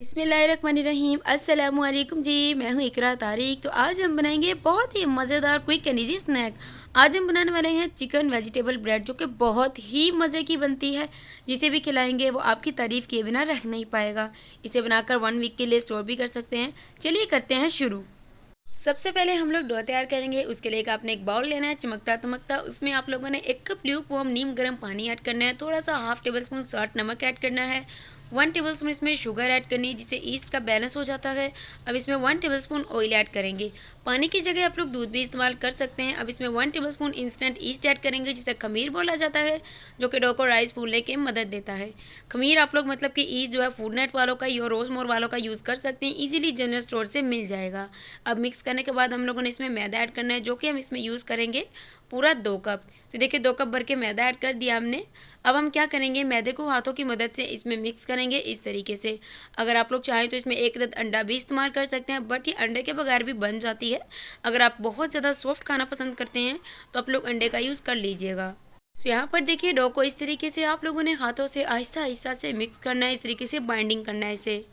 बिस्मिल्लाहिर्रहमानिर्रहीम अस्सलामुअलैकुम जी। मैं हूँ इकरा तारिक। तो आज हम बनाएंगे बहुत ही मज़ेदार क्विक एंड ईजी स्नैक। आज हम बनाने वाले हैं चिकन वेजिटेबल ब्रेड, जो कि बहुत ही मज़े की बनती है। जिसे भी खिलाएंगे वो आपकी तारीफ़ किए बिना रह नहीं पाएगा। इसे बनाकर 1 वीक के लिए स्टोर भी कर सकते हैं। चलिए करते हैं शुरू। सबसे पहले हम लोग डो तैयार करेंगे। उसके लिए आपने एक बाउल लेना है चमकता तमकता। उसमें आप लोगों ने 1 कप ल्यूक वार्म नीम गर्म पानी ऐड करना है। थोड़ा सा हाफ टेबल स्पून सॉल्ट नमक ऐड करना है। 1 टेबल स्पून इसमें शुगर ऐड करनी है, जिससे ईस्ट का बैलेंस हो जाता है। अब इसमें 1 टेबल स्पून ऑयल ऐड करेंगे। पानी की जगह आप लोग दूध भी इस्तेमाल कर सकते हैं। अब इसमें 1 table spoon instant east add करेंगे, जिसे खमीर बोला जाता है, जो कि डो को राइस फूलने की मदद देता है। खमीर आप लोग मतलब कि ईस्ट जो है फूड नेट वालों का या रोजमोर वालों का यूज़ कर सकते हैं। इजीली जनरल स्टोर से मिल जाएगा। अब मिक्स करने के बाद हम लोगों ने इसमें मैदा ऐड करना है, जो कि हम इसमें यूज़ करेंगे पूरा 2 कप। तो देखिए 2 कप भर के मैदा ऐड कर दिया हमने। अब हम क्या करेंगे, मैदे को हाथों की मदद से इसमें मिक्स करेंगे इस तरीके से। अगर आप लोग चाहें तो इसमें एक अदद अंडा भी इस्तेमाल कर सकते हैं, बट ये अंडे के बगैर भी बन जाती है। अगर आप बहुत ज़्यादा सॉफ्ट खाना पसंद करते हैं तो आप लोग अंडे का यूज़ कर लीजिएगा। तो यहाँ पर देखिए डो को इस तरीके से आप लोगों ने हाथों से आहिस्ता आहिस्ता से मिक्स करना है, इस तरीके से बाइंडिंग करना है इसे।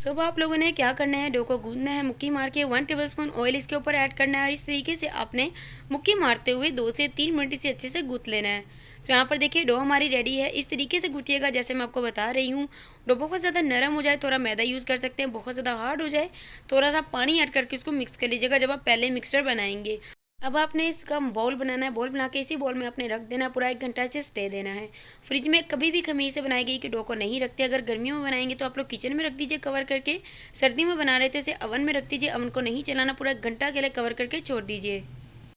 अब आप लोगों ने क्या करना है, डो को गूंदना है मुक्की मार के। 1 टेबल स्पून ऑयल इसके ऊपर ऐड करना है और इस तरीके से आपने मुक्की मारते हुए 2 से 3 मिनट इसे अच्छे से गूंथ लेना है। यहाँ पर देखिए डो हमारी रेडी है। इस तरीके से गूंथिएगा जैसे मैं आपको बता रही हूँ। डो बहुत ज़्यादा नरम हो जाए थोड़ा मैदा यूज़ कर सकते हैं, बहुत ज़्यादा हार्ड हो जाए थोड़ा सा पानी ऐड करके उसको मिक्स कर लीजिएगा जब आप पहले मिक्सचर बनाएंगे। अब आपने इसका बॉल बनाना है। बॉल बना के इसी बॉल में आपने रख देना है, पूरा 1 घंटा इसे स्टे देना है। फ्रिज में कभी भी खमीर से बनाई गई कि डो को नहीं रखते। अगर गर्मियों में बनाएंगे तो आप लोग किचन में रख दीजिए कवर करके। सर्दी में बना रहे थे इसे अवन में रख दीजिए। अवन को नहीं चलाना, पूरा 1 घंटा के लिए कवर करके छोड़ दीजिए।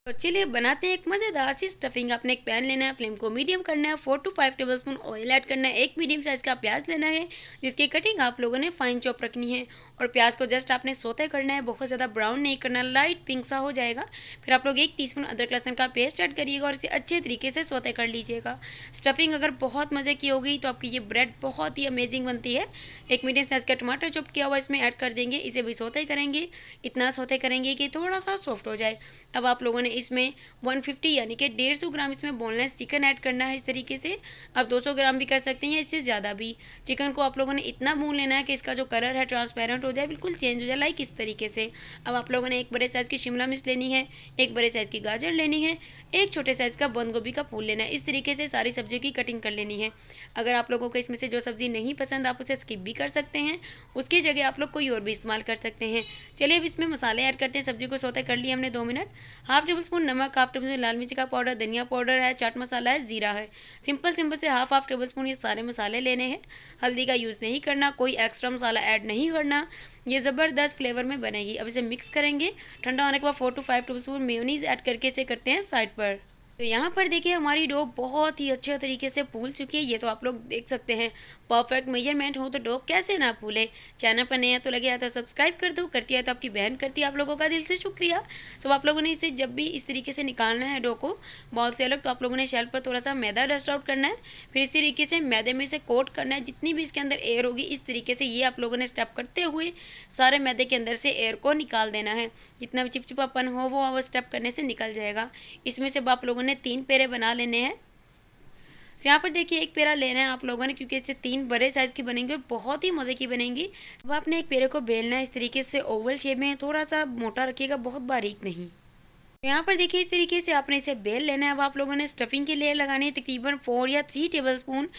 तो चलिए बनाते हैं एक मज़ेदार सी स्टफिंग। आपने एक पैन लेना है, फ्लेम को मीडियम करना है, 4 to 5 table spoon oil add करना है। एक मीडियम साइज़ का प्याज लेना है, जिसकी कटिंग आप लोगों ने फाइन चॉप रखनी है। और प्याज को जस्ट आपने सोते करना है, बहुत ज़्यादा ब्राउन नहीं करना, लाइट पिंक सा हो जाएगा। फिर आप लोग 1 टीस्पून अदरक लहसुन का पेस्ट ऐड करिएगा और इसे अच्छे तरीके से सोते कर लीजिएगा। स्टफिंग अगर बहुत मज़े की हो गई तो आपकी ये ब्रेड बहुत ही अमेजिंग बनती है। एक मीडियम साइज़ का टमाटर चॉप किया हुआ इसमें ऐड कर देंगे। इसे भी सोते करेंगे, इतना सोते करेंगे कि थोड़ा सा सॉफ्ट हो जाए। अब आप लोगों ने इसमें 150 यानी कि 150 ग्राम इसमें बोनलेस चिकन ऐड करना है इस तरीके से। आप 200 ग्राम भी कर सकते हैं या इससे ज़्यादा भी। चिकन को आप लोगों ने इतना भून लेना है कि इसका जो कलर है ट्रांसपेरेंट हो जाए, बिल्कुल चेंज हो जाए, लाइक इस तरीके से। अब आप लोगों ने एक बड़े साइज़ की शिमला मिर्च लेनी है, एक बड़े साइज़ की गाजर लेनी है, एक छोटे साइज़ का बंद गोभी का फूल लेना है। इस तरीके से सारी सब्जियों की कटिंग कर लेनी है। अगर आप लोगों को इसमें से जो सब्ज़ी नहीं पसंद आप उसे स्किप भी कर सकते हैं, उसकी जगह आप लोग कोई और भी इस्तेमाल कर सकते हैं। चलिए अब इसमें मसाले ऐड करते हैं। सब्जी को सौते कर लिया हमने 2 मिनट। हाफ टेबल स्पून नमक, हाफ टेबल स्पून लाल मिर्च का पाउडर, धनिया पाउडर है, चाट मसाला है, जीरा है। सिंपल सिंपल से हाफ हाफ टेबल स्पून ये सारे मसाले लेने हैं। हल्दी का यूज़ नहीं करना, कोई एक्स्ट्रा मसाला ऐड नहीं करना। ये ज़बरदस्त फ्लेवर में बनेगी। अब इसे मिक्स करेंगे। ठंडा होने के बाद 4 to 5 table spoon mayonnaise add करके इसे करते हैं साइड पर। तो यहाँ पर देखिए हमारी डो बहुत ही अच्छे तरीके से फूल चुकी है। ये तो आप लोग देख सकते हैं, परफेक्ट मेजरमेंट हो तो डो कैसे ना फूले। चैनल पर नया तो लगे तो सब्सक्राइब कर दो, करती है तो आपकी बहन करती है। आप लोगों का दिल से शुक्रिया। सब आप लोगों ने इसे जब भी इस तरीके से निकालना है डो को बॉल से अलग, तो आप लोगों ने शेल्फ पर थोड़ा सा मैदा डस्ट आउट करना है। फिर इस तरीके से मैदे में से कोट करना है। जितनी भी इसके अंदर एयर होगी इस तरीके से ये आप लोगों ने स्टेप करते हुए सारे मैदे के अंदर से एयर को निकाल देना है। जितना भी चिपचिपापन हो वो स्टेप करने से निकल जाएगा। इसमें से आप लोगों ने 3 पेड़े बना लेने हैं। तो यहाँ पर देखिए एक पेड़ा लेना है आप लोगों ने, क्योंकि इससे 3 बड़े साइज़ की बनेंगी और बहुत ही मज़े की बनेंगी। अब आपने एक पेड़े को बेलना है इस तरीके से ओवल शेप में, थोड़ा सा मोटा रखिएगा, बहुत बारीक नहीं। तो यहाँ पर देखिए इस तरीके से आपने इसे बेल लेना है। अब आप लोगों ने स्टफिंग की लेयर लगानी है तकरीबन 4 या 3 टेबल स्पून।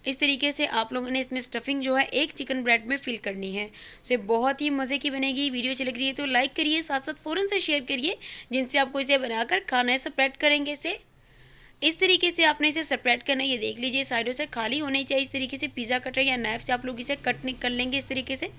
इस तरीके से आप लोगों ने इसमें स्टफिंग जो है एक चिकन ब्रेड में फिल करनी है। तो ये बहुत ही मज़े की बनेगी। वीडियो अच्छी लग रही है तो लाइक करिए, साथ साथ फ़ौरन से शेयर करिए जिनसे आपको इसे बनाकर खाना है। सेपरेट करेंगे इसे इस तरीके से आपने इसे सेपरेट करना है। ये देख लीजिए साइडों से खाली होनी चाहिए। इस तरीके से पिज़्ज़ा कटर या नाइफ से आप लोग इसे कट कर लेंगे इस तरीके से।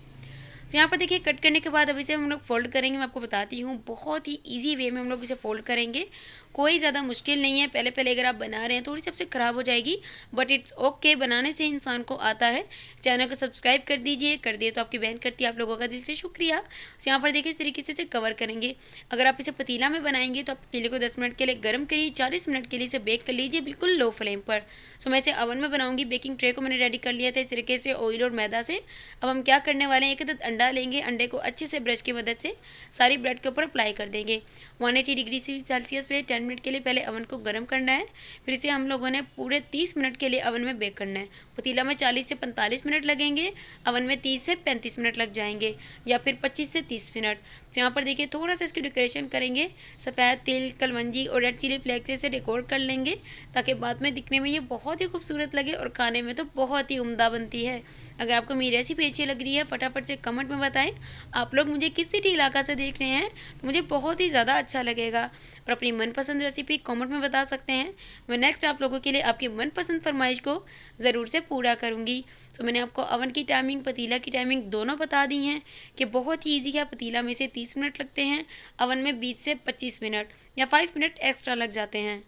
तो यहाँ पर देखिए कट करने के बाद अब इसे हम लोग फोल्ड करेंगे। मैं आपको बताती हूँ बहुत ही इजी वे में हम लोग इसे फोल्ड करेंगे। कोई ज़्यादा मुश्किल नहीं है। पहले पहले अगर आप बना रहे हैं थोड़ी सबसे ख़राब हो जाएगी, बट इट्स ओके, बनाने से इंसान को आता है। चैनल को सब्सक्राइब कर दीजिए, कर दिए तो आपकी बहन करती है। आप लोगों का दिल से शुक्रिया। तो यहाँ पर देखिए इस तरीके से इसे कवर करेंगे। अगर आप इसे पतीला में बनाएंगे तो आप पतीले को 10 मिनट के लिए गर्म करिए, 40 मिनट के लिए इसे बेक कर लीजिए बिल्कुल लो फ्लेम पर। सो मैं इसे ओवन में बनाऊंगी। बेकिंग ट्रे को मैंने रेडी कर लिया था इस तरीके से ऑयल और मैदा से। अब हम क्या करने वाले हैं, एक अंडा अंडा लेंगे, अंडे को अच्छे से ब्रश की मदद से सारी ब्रेड के ऊपर अप्लाई कर देंगे। 180 डिग्री सेल्सियस पे 10 मिनट के लिए पहले अवन को गर्म करना है, फिर इसे हम लोगों ने पूरे 30 मिनट के लिए अवन में बेक करना है। पतीला में 40 से 45 मिनट लगेंगे, अवन में 30 से 35 मिनट लग जाएंगे, या फिर 25 से 30 मिनट। तो यहाँ पर देखिए थोड़ा सा इसकी डेकोरेशन करेंगे, सफ़ेद तिल, कलवंजी और रेड चिली फ्लेक्स से इसे डेकोर कर लेंगे, ताकि बाद में दिखने में ये बहुत ही खूबसूरत लगे और खाने में तो बहुत ही उम्दा बनती है। अगर आपको मेरी रेसिपी अच्छी लग रही है, फटाफट से कमेंट में बताएं। आप लोग मुझे किस सिटी इलाका से देख रहे हैं तो मुझे बहुत ही ज़्यादा अच्छा लगेगा, और अपनी मनपसंद रेसिपी कमेंट में बता सकते हैं। मैं नेक्स्ट आप लोगों के लिए आपकी मनपसंद फरमाइश को ज़रूर से पूरा करूँगी। तो मैंने आपको अवन की टाइमिंग, पतीला की टाइमिंग दोनों बता दी हैं कि बहुत ही ईजी है। पतीला में से 30 मिनट लगते हैं, अवन में 20 से 25 मिनट या 5 मिनट एक्स्ट्रा लग जाते हैं।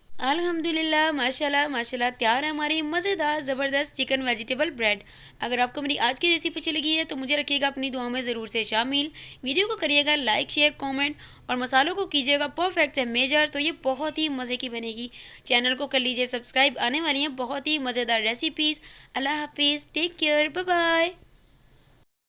अल्हम्दुलिल्लाह, माशाल्लाह माशाल्लाह, तैयार है हमारी मज़ेदार ज़बरदस्त चिकन वेजिटेबल ब्रेड। अगर आपको मेरी आज की रेसिपी अच्छी लगी है तो मुझे रखिएगा अपनी दुआओं में ज़रूर से शामिल। वीडियो को करिएगा लाइक, शेयर, कमेंट, और मसालों को कीजिएगा परफेक्ट से मेजर, तो ये बहुत ही मज़े की बनेगी। चैनल को कर लीजिए सब्सक्राइब, आने वाली हैं बहुत ही मज़ेदार रेसिपीज़। अल्लाह हाफिज़, टेक केयर, बाय बाय।